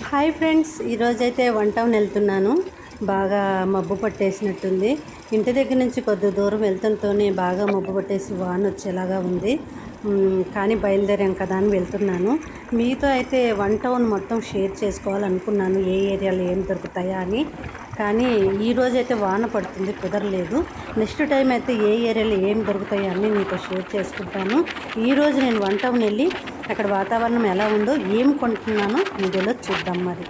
Hi friends, ఈరోజైతే one town వెళ్తున్నాను. బాగా మబ్బు పట్టేసినట్టుంది. ఇంటి దగ్గర నుంచి కొద్ది దూరం వెళ్తుంటూనే బాగా మబ్బు పట్టేసి వాన వచ్చేలాగా ఉంది. కానీ బయలుదేరాం కదా అని వెళ్తున్నాను. మీతో అయితే వన్ టౌన్ మొత్తం షేర్ చేసుకోవాలనుకున్నాను, ఏ ఏరియాలో ఏం దొరుకుతాయా అని. కానీ ఈరోజైతే వాన పడుతుంది, కుదరలేదు. నెక్స్ట్ టైం అయితే ఏ ఏరియాలో ఏం దొరుకుతాయో అన్నీ మీతో షేర్ చేసుకుంటాను. ఈరోజు నేను వన్ టౌన్ వెళ్ళి అక్కడ వాతావరణం ఎలా ఉందో, ఏం కొంటున్నానో వీడియోలో చూద్దాం మరి.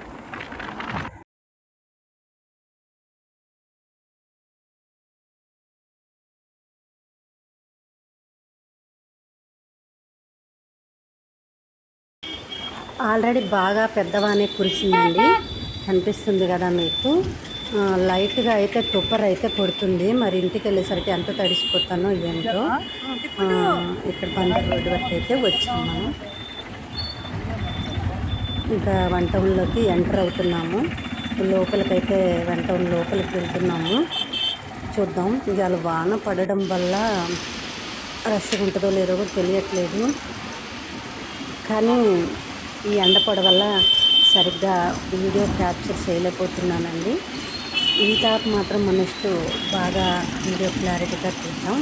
ఆల్రెడీ బాగా పెద్దవానే కురిసిందండి, కనిపిస్తుంది కదా మీకు. లైట్గా అయితే తుప్పర్ అయితే కొడుతుంది. మరి ఇంటికి వెళ్ళేసరికి ఎంత తడిసిపోతానో ఏంటో. ఇక్కడ బందర్ రోడ్డు వరకు అయితే వచ్చాము మనం. ఇంకా వన్ టౌన్లోకి ఎంటర్ అవుతున్నాము. లోపలికైతే వన్ టౌన్ లోపలికి వెళ్తున్నాము. చూద్దాం. ఇవాళ వాన పడడం వల్ల రష్గా ఉంటుందో లేదో కూడా తెలియట్లేదు. కానీ ఈ ఎండ పొడ వల్ల సరిగ్గా వీడియో క్యాప్చర్ చేయలేకపోతున్నానండి. ఇంత మాత్రం నెక్స్ట్ బాగా వీడియో క్లారిటీగా చూద్దాం.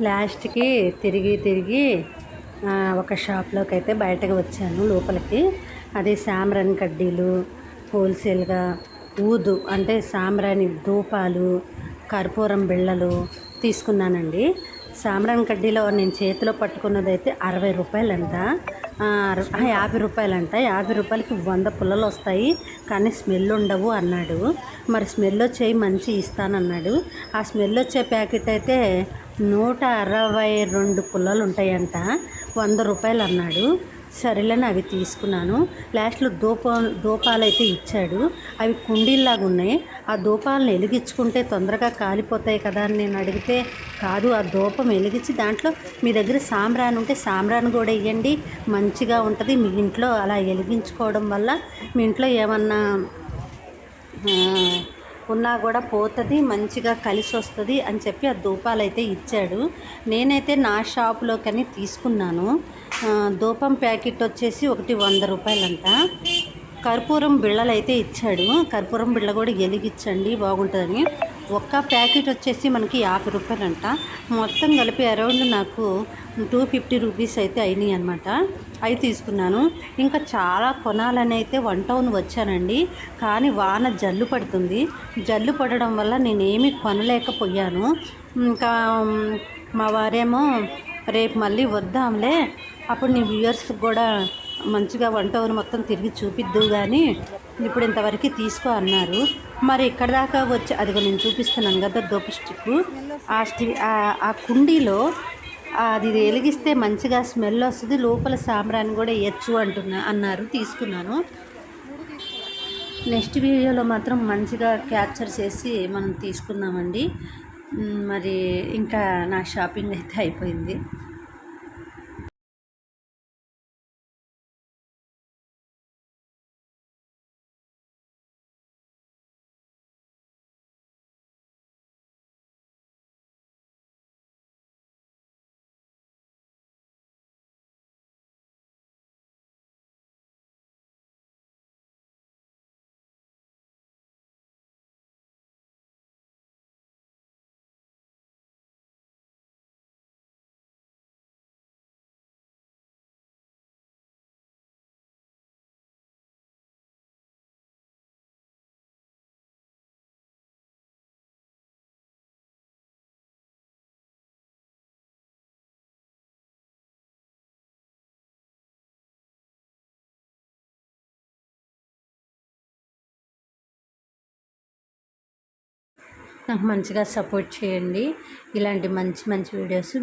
లాస్ట్కి తిరిగి ఒక షాప్లోకి అయితే బయటకు వచ్చాను లోపలికి. అది సాంబ్రాణి కడ్డీలు హోల్సేల్గా, ఊదు అంటే సాంబ్రాణి ధూపాలు, కర్పూరం బిళ్ళలు తీసుకున్నానండి. సాంబ్రాణి కడ్డీలో నేను చేతిలో పట్టుకున్నదైతే 60 రూపాయలంట, 50 రూపాయలంట. 50 రూపాయలకి 100 పుల్లలు వస్తాయి, కానీ స్మెల్ ఉండవు అన్నాడు. మరి స్మెల్ వచ్చేవి మంచి ఇస్తానన్నాడు. ఆ స్మెల్ వచ్చే ప్యాకెట్ అయితే 162 పుల్లలు ఉంటాయంట, 100 రూపాయలు అన్నాడు. సరేలని అవి తీసుకున్నాను. లాస్ట్‌లో దూపాలైతే ఇచ్చాడు. అవి కుండీల్లాగా ఉన్నాయి. ఆ దూపాలను వెలిగించుకుంటే తొందరగా కాలిపోతాయి కదా అని నేను అడిగితే, కాదు ఆ దూపం వెలిగించి దాంట్లో మీ దగ్గర సాంబ్రాణి ఉంటే సాంబ్రాణి కూడా ఎయ్యండి, మంచిగా ఉంటది. మీ ఇంట్లో అలా వెలిగించుకోవడం వల్ల మీ ఇంట్లో ఏమన్నా ఉన్నా కూడా పోతుంది, మంచిగా కలిసి వస్తుంది అని చెప్పి ఆ ధూపాలైతే ఇచ్చాడు. నేనైతే నా షాపులోకని తీసుకున్నాను. ధూపం ప్యాకెట్ వచ్చేసి ఒకటి 100 రూపాయలంట. కర్పూరం బిళ్ళలైతే ఇచ్చాడు. కర్పూరం బిళ్ళ కూడా వెలిగించండి బాగుంటుందని. ఒక్క ప్యాకెట్ వచ్చేసి మనకి 50 రూపాయలంట. మొత్తం కలిపి అరౌండ్ నాకు 250 రూపీస్ అయితే అయినాయి అనమాట. అవి తీసుకున్నాను. ఇంకా చాలా కొనాలని అయితే వన్ టౌన్ వచ్చానండి. కానీ వాన జల్లు పడుతుంది. జల్లు పడడం వల్ల నేనేమీ కొనలేకపోయాను. ఇంకా మా వారేమో రేపు మళ్ళీ వద్దాంలే, అప్పుడు నీ వ్యూవర్స్కి కూడా మంచిగా వన్ టౌన్ మొత్తం తిరిగి చూపిద్దువు కానీ ఇప్పుడు ఇంతవరకు తీసుకో అన్నారు. మరి ఇక్కడ దాకా వచ్చి అదిగో నేను చూపిస్తున్నాను కదా దోప స్టిక్కు. ఆ కుండీలో అది వెలిగిస్తే మంచిగా స్మెల్ వస్తుంది, లోపల సాంబ్రాన్ని కూడా వేయచ్చు అన్నారు. తీసుకున్నాను. నెక్స్ట్ వీడియోలో మాత్రం మంచిగా క్యాప్చర్ చేసి మనం తీసుకుందామండి. మరి ఇంకా నా షాపింగ్ అయితే అయిపోయింది. నాకు మంచిగా సపోర్ట్ చేయండి. ఇలాంటి మంచి మంచి వీడియోస్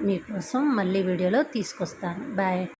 మీకోసం మళ్ళీ వీడియోలో తీసుకొస్తాను. బాయ్.